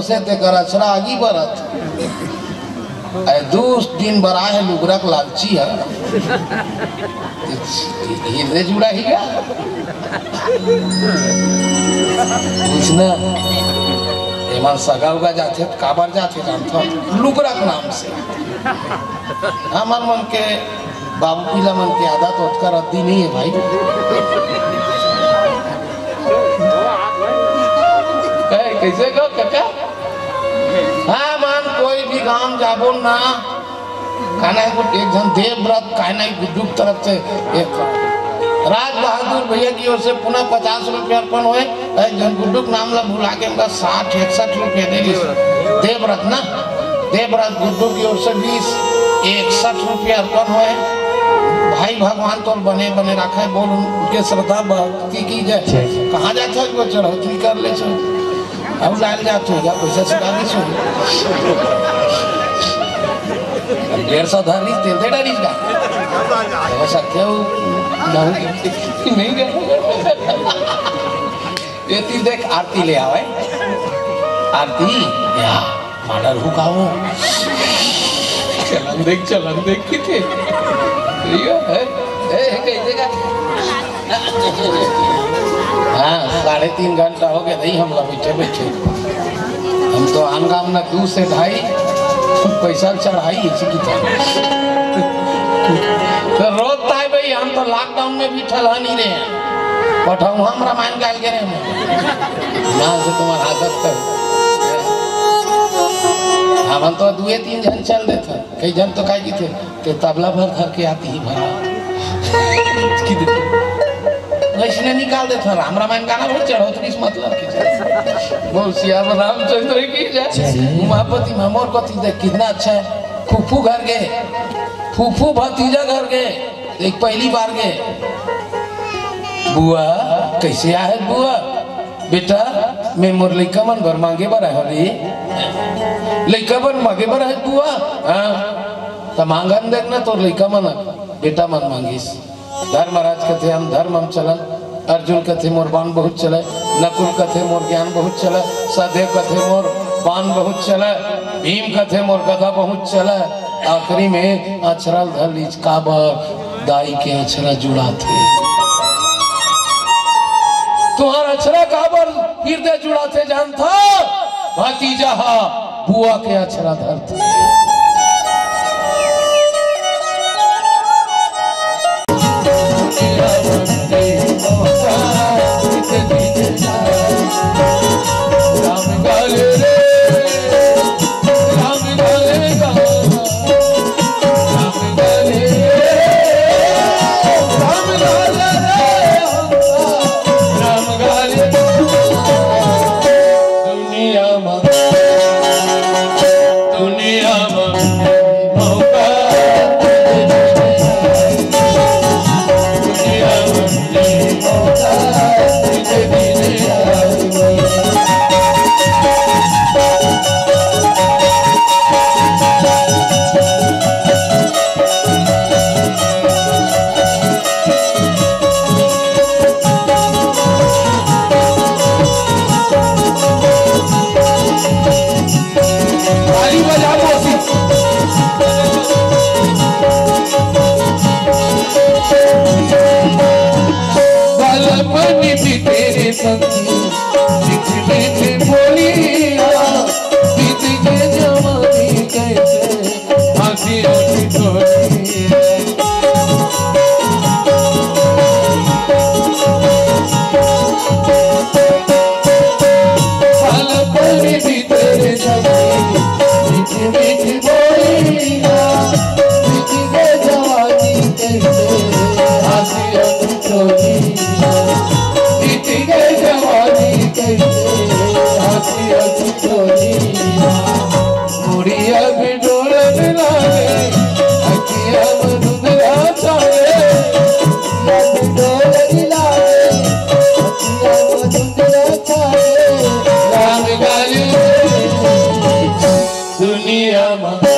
से ते कर अछरा आगी बरत दूस दिन बरा है लुगरक लालची है हिंदे जुड़ा ही क्या उसने एमन सगा उगा जाते काबर जाते जानता लुगरक नाम से हमार मन के बाबू पीला मन के आदत उत्कर रद्दी नहीं है भाई कैसे को काका हाँ मान कोई भी काम जाबो ना खाना को एक जन देवव्रत कहना गुड्डुक तरफ से एक राज बहादुर भैया की ओर से पुनः 50 रुपया अर्पण हुए एक जन गुड्डुक नाम ला भुला के उनका 60-61 रुपया दे दी देवव्रत ना देवव्रत गुड्डुक की ओर से 20-61 रुपया अर्पण हुए भाई भगवान तो बने बने रखा है बोल उनके श्रद्धा भक्ति की जाए कहाँ जाते हो चढ़ौती कर ले अब लाल जाते हो पैसा चुका दी सो 150 धारी तेल डाली का ऐसा क्यों नहीं गए ये तीन देख आरती ले आवे आरती या माडर हुकाओ चलन देख किथे ये है कैसे का हाँ 3.5 घंटा हो गया नहीं हम लोग बैठे बैठे हम तो आनगाम ना 2 से 2.5 पैसा चढ़ाई इसी की तो रोज ताई भाई हम तो लॉकडाउन में भी ठहरा नहीं रहे हैं पठाऊ हम रामायण गाल के रहे ना से तुम्हारा आदत कर हम तो 2-3 जन चल देते कई जन तो काय की थे ते तबला भर घर के आती ही भरा वैष्णव निकाल देता राम रामायण गाना बहुत चढ़ोतरी मतलब की बोल सियावर रामचंद्र की जय उमापति मोर को कितना अच्छा है फूफू घर गए फूफू भतीजा घर गए एक पहली बार गए बुआ कैसे आए बुआ बेटा मैं मोर लइका मन बर मांगे बर है लइका बर मांगे बर है बुआ हाँ तो मांगन देखना तो लइका मन बेटा मन मांगिस धर्मराज कथे हम धर्म हम चलन अर्जुन कथे मोर बाण बहुत चले नकुल कथे मोर ज्ञान बहुत चले सहदेव कथे मोर बाण बहुत चले भीम कथे मोर गदा बहुत चले आखिरी में अछरल धर लीज काबर दाई के अछरा जुड़ा थे तुम्हारा अछरा काबर हृदय जुड़ा थे जानता भतीजा बुआ के अछरा धर थे जवानी कैसे हंसी हंसी डोलिया मुड़िया भी डोलन लागे अखिया मधुरा छावे डोलन लागे अखिया मधुरा छावे राम गाली दुनिया में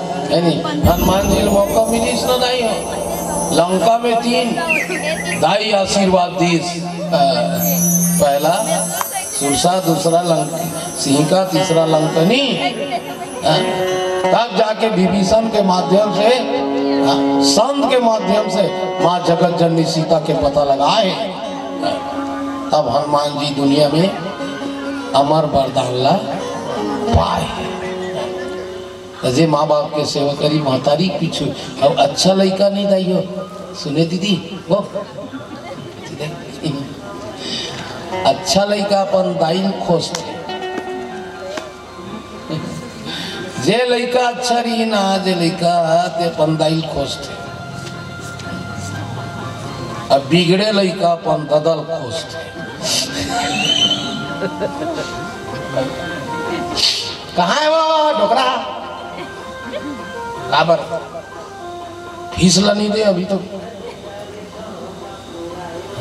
हनुमान जी मौका मिलीस न नहीं हो लंका में 3 ढाई आशीर्वाद दीस पहला सुरसा दूसरा सिंह का तीसरा लंकनी तब जाके विभीषण के माध्यम से संत के माध्यम से माँ जगत जननी सीता के पता लगाए तब हनुमान जी दुनिया में अमर वरदान ला पाए अजय माँ बाप के सेवा करी महतारी पीछू अब अच्छा लड़का नहीं दाइयो सुने दीदी वो अच्छा लड़का अपन दाइल खोजते जे लड़का अच्छा रही ना जे लड़का ते अपन दाइल खोजते अब बिगड़े लड़का अपन ददल खोजते कहाँ है वो डोकरा काबर फीसला नहीं दे अभी तक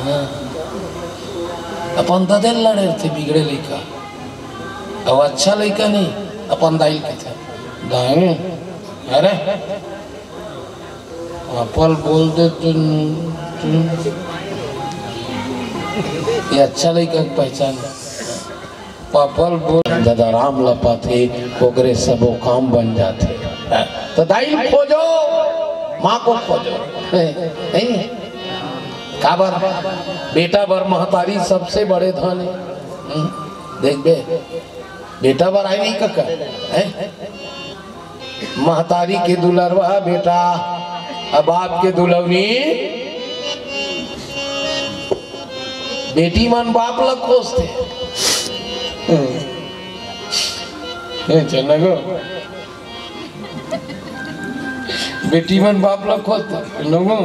हाँ। अपन ददल लड़े थे बिगड़े लड़का अब अच्छा लड़का नहीं अपन दाइल के थे दाएं अरे अपल बोल दे तो ये अच्छा लड़का की पहचान पापल बोल दादा राम लपा थे ओकरे सबो काम बन जाते तो दाइल खोजो माँ को खोजो नहीं काबर बेटा बर महतारी सबसे बड़े धन है देख बे बेटा बर आई नहीं कक्का महतारी के दुलरवा बेटा अब बाप के दुलवनी बेटी मन बाप लग खोजते चलना गो बेटी मन बाप लग खोजते लोगों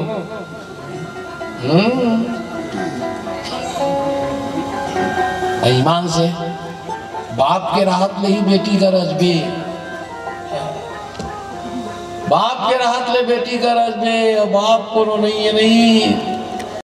ईमान से बाप के राहत ले ही बेटी का रजबे बाप के राहत ले बेटी का रजबे बाप को नहीं है नहीं